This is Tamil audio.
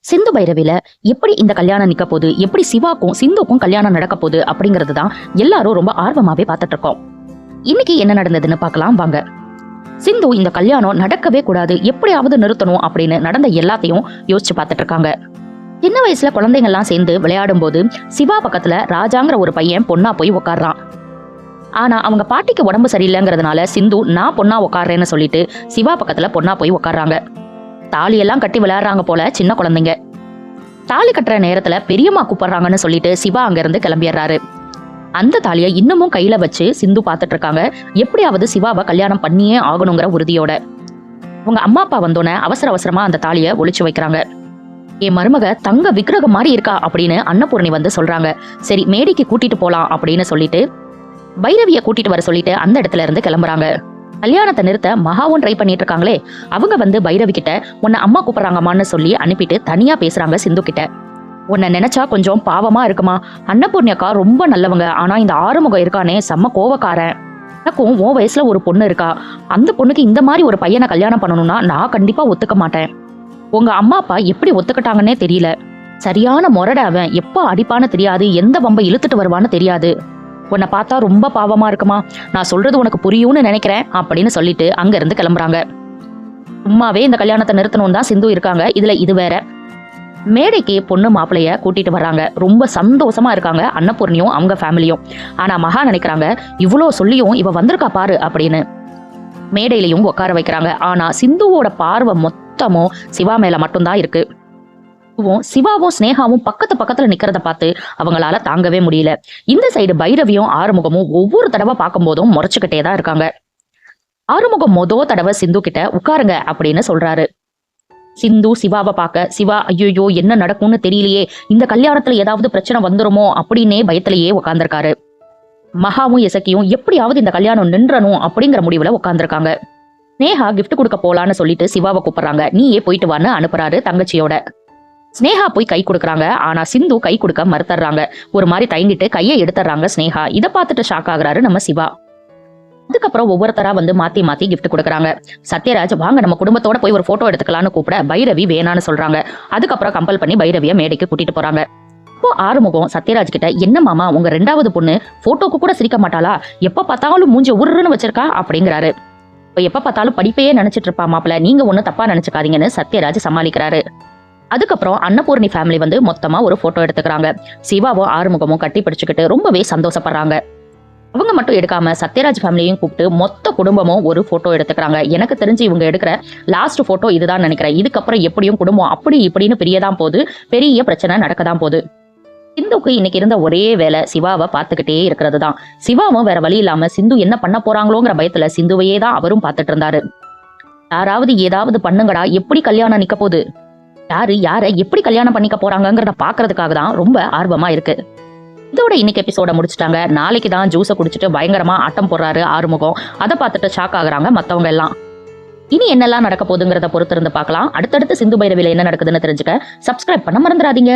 சிந்து பைரவில எப்படி இந்த கல்யாணம் நிக்க போகுது, எப்படி சிவாக்கும் சிந்துக்கும் கல்யாணம் நடக்க போகுது அப்படிங்கிறது தான் எல்லாரும் ரொம்ப ஆர்வமாவே பார்த்துட்டு இருக்கோம். இன்னைக்கு என்ன நடந்ததுன்னு பார்க்கலாம் வாங்க. சிந்து இந்த கல்யாணம் நடக்கவே கூடாது, எப்படியாவது நிறுத்தணும் அப்படின்னு நடந்த எல்லாத்தையும் யோசிச்சு பார்த்துட்டு இருக்காங்க. சின்ன வயசுல குழந்தைங்க எல்லாம் சேர்ந்து விளையாடும் போது சிவா பக்கத்துல ராஜாங்கிற ஒரு பையன் பொண்ணா போய் உட்கார்றான். ஆனா அவங்க பாட்டிக்கு உடம்பு சரியில்லைங்கிறதுனால சிந்து நான் பொண்ணா உட்கார்றேன்னு சொல்லிட்டு சிவா பக்கத்துல பொண்ணா போய் உட்கார்றாங்க. தாலியெல்லாம் கட்டி விளையாடுறாங்க போல சின்ன குழந்தைங்க. தாலி கட்டுற நேரத்துல பெரியம்மா கூப்பிடுறாங்கன்னு சொல்லிட்டு சிவா அங்க இருந்து கிளம்பிடுறாரு. அந்த தாலியை இன்னமும் கையில வச்சு சிந்து பார்த்துட்டு இருக்காங்க. எப்படியாவது சிவாவை கல்யாணம் பண்ணியே ஆகணுங்கிற உறுதியோட. உங்க அம்மா அப்பா வந்தோன்னே அவசர அவசரமா அந்த தாலியை ஒளிச்சு வைக்கிறாங்க. என் மருமக தங்க விக்கிரகம் மாதிரி இருக்கா அப்படின்னு அன்னபூர்ணி வந்து சொல்றாங்க. சரி மேடைக்கு கூட்டிட்டு போலாம் அப்படின்னு சொல்லிட்டு பைரவிய கூட்டிட்டு வர சொல்லிட்டு அந்த இடத்துல இருந்து கிளம்புறாங்க. கல்யாணத்தை நிறுத்த மகாவும் ட்ரை பண்ணிட்டு இருக்காங்களே, அவங்க வந்து பைரவி கிட்ட உன்னை அம்மா கூப்பிடுறாங்கம்மான்னு சொல்லி அனுப்பிட்டு தனியா பேசுறாங்க சிந்து கிட்ட. உன்னை நினைச்சா கொஞ்சம் பாவமா இருக்குமா, அன்னபூர்ணி அக்கா ரொம்ப நல்லவங்க, ஆனா இந்த ஆறுமுகம் இருக்கானே செம்ம கோவக்காரன். எனக்கும் உன் வயசுல ஒரு பொண்ணு இருக்கா, அந்த பொண்ணுக்கு இந்த மாதிரி ஒரு பையனை கல்யாணம் பண்ணணும்னா நான் கண்டிப்பா ஒத்துக்க மாட்டேன். உங்க அம்மா அப்பா எப்படி ஒத்துக்கிட்டாங்கன்னே தெரியல. சரியான முரட அவன், எப்ப அடிப்பான்னு தெரியாது, எந்த வம்பை இழுத்துட்டு வருவான்னு தெரியாது. உன்னை பார்த்தா ரொம்ப பாவமா இருக்குமா, நான் சொல்றது உனக்கு புரியும்னு நினைக்கிறேன் அப்படின்னு சொல்லிட்டு அங்க இருந்து கிளம்புறாங்க. சும்மாவே இந்த கல்யாணத்தை நிறுத்தணும் தான் சிந்து இருக்காங்க, இதுல இது வேற. மேடைக்கு பொண்ணு மாப்பிளைய கூட்டிட்டு வர்றாங்க. ரொம்ப சந்தோஷமா இருக்காங்க அன்னபூர்ணியும் அவங்க ஃபேமிலியும். ஆனா மகா நினைக்கிறாங்க, இவ்வளோ சொல்லியும் இவ வந்திருக்கா பாரு அப்படின்னு. மேடையிலையும் உட்கார வைக்கிறாங்க. ஆனா சிந்துவோட பார்வை மொத்தமும் சிவா மேல மட்டும்தான் இருக்கு. சிவாவும் ஸ்னேகாவும் பக்கத்து பக்கத்துல நிக்கிறத பார்த்து அவங்களால தாங்கவே முடியல. இந்த சைடு பைரவியும் ஆறுமுகமும் ஒவ்வொரு தடவை பார்க்கும் போதும் முறைச்சுக்கிட்டே தான் இருக்காங்க. ஆறுமுகம் தடவை சிந்து கிட்ட உட்காருங்க அப்படின்னு சொல்றாரு. சிந்து சிவாவை பார்க்க, சிவா ஐயோ என்ன நடக்கும்னு தெரியலையே, இந்த கல்யாணத்துல ஏதாவது பிரச்சனை வந்துருமோ அப்படின்னே பயத்திலேயே உட்கார்ந்துருக்காரு. மகாவும் இசக்கியும் எப்படியாவது இந்த கல்யாணம் நின்றணும் அப்படிங்கிற முடிவுல உட்கார்ந்துருக்காங்க. ஸ்னேகா கிஃப்ட் கொடுக்க போலான்னு சொல்லிட்டு சிவாவை கூப்பிடுறாங்க. நீயே போயிட்டு வான்னு அனுப்புறாரு தங்கச்சியோட. ஸ்னேகா போய் கை கொடுக்குறாங்க. ஆனா சிந்து கை கொடுக்க மறுத்துறாங்க. ஒரு மாதிரி தயங்கிட்டு கையை எடுத்துறாங்க ஸ்னேகா. இதை பார்த்துட்டு ஷாக் ஆகுறாரு நம்ம சிவா. அதுக்கப்புறம் ஒவ்வொருத்தரா வந்து மாத்தி மாத்தி கிஃப்ட் கொடுக்குறாங்க. சத்யராஜ் வாங்க நம்ம குடும்பத்தோட போய் ஒரு போட்டோ எடுத்துக்கலாம்னு கூப்பிட பைரவி வேணான்னு சொல்றாங்க. அதுக்கப்புறம் கம்பல் பண்ணி பைரவிய மேடைக்கு கூட்டிட்டு போறாங்க. இப்போ ஆறுமுகம் சத்யராஜ் கிட்ட, என்ன மாமா உங்க ரெண்டாவது பொண்ணு போட்டோக்கு கூட சிரிக்க மாட்டாளா, எப்ப பார்த்தாலும் மூஞ்சி உருன்னு வச்சிருக்கா அப்படிங்கிறாரு. இப்போ எப்ப பார்த்தாலும் படிப்பையே நினைச்சிட்டு இருப்பா மாப்பிள்ள, நீங்க ஒண்ணு தப்பா நினைச்சுக்காதீங்கன்னு சத்யராஜ் சமாளிக்கிறாரு. அதுக்கப்புறம் அன்னபூர்ணி ஃபேமிலி வந்து மொத்தமா ஒரு போட்டோ எடுத்துக்கிறாங்க. சிவாவும் ஆறுமுகமும் கட்டி பிடிச்சுக்கிட்டு ரொம்பவே சந்தோஷப்படுறாங்க. அவங்க மட்டும் எடுக்காம சத்யராஜ் ஃபேமிலியும் கூப்பிட்டு மொத்த குடும்பமும் ஒரு போட்டோ எடுத்துக்கிறாங்க. எனக்கு தெரிஞ்சு இவங்க எடுக்கிற லாஸ்ட் போட்டோ இதுதான் நினைக்கிறேன். இதுக்கப்புறம் எப்படியும் குடும்பம் அப்படி இப்படின்னு பிரியதான் போகுது, பெரிய பிரச்சனை நடக்கதான் போகுது. சிந்துக்கு இன்னைக்கு இருந்த ஒரே வேலை சிவாவை பார்த்துக்கிட்டே இருக்கிறது தான். சிவாவும் வேற வழி இல்லாம சிந்து என்ன பண்ண போறாங்களோங்கிற பயத்துல சிந்துவையே தான் அவரும் பார்த்துட்டு இருந்தாரு. யாராவது ஏதாவது பண்ணுங்கடா, எப்படி கல்யாணம் நிக்க போகுது, யாரு யாரை எப்படி கல்யாணம் பண்ணிக்க போறாங்கிறத பாக்குறதுக்காக தான் ரொம்ப ஆர்வமா இருக்கு. இதோட இன்னைக்கு எபிசோட முடிச்சுட்டாங்க. நாளைக்கு தான் ஜூஸை குடிச்சிட்டு பயங்கரமா ஆட்டம் போடுறாரு ஆறுமுகம். அதை பார்த்துட்டு ஷாக் ஆகுறாங்க மத்தவங்க எல்லாம். இனி என்னெல்லாம் நடக்க போகுதுங்கிறத பொறுத்திருந்து பார்க்கலாம். அடுத்தடுத்து சிந்து பைரவில என்ன நடக்குதுன்னு தெரிஞ்சுக்க சப்ஸ்கிரைப் பண்ண மறந்துடாதீங்க.